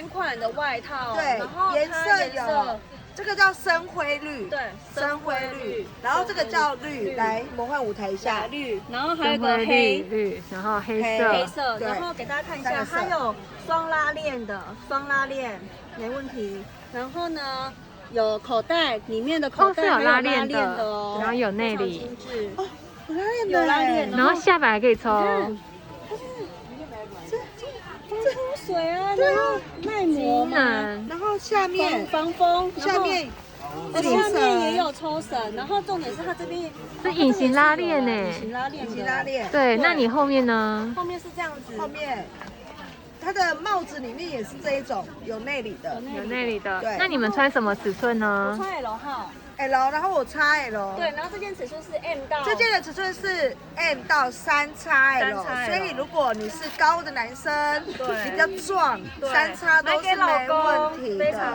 3款的外套，对然后，颜它色有这个叫深灰绿，对，深灰绿，然后这个叫绿，来魔幻舞台一下雅，绿，然后还有深灰一个黑绿，然后黑色，黑色，对然后给大家看一下，三个色它有双拉链的，双拉链没问题。然后呢，有口袋，里面的口哦是有袋还有拉拉链的的哦，然后有内里非常精致。哦，有拉链的，有拉链的然后下摆还可以抽，这防水啊，然后耐磨嘛，然后下面防风，下面下面也有抽绳，然后重点是它这边是隐形拉链呢隐形拉链，隐形拉。链，对，那你后面呢？后面是这样子，后面它的帽子里面也是这一种有内里的有内里的对。那你们穿什么尺寸我呢？穿 L 号， L，然后我 XL，对，然后这件尺寸是 M 到，这件的尺寸是 M 到3XL， 3XL 所以如果你是高的男生，对比较壮对，3X 都是没问题非常的。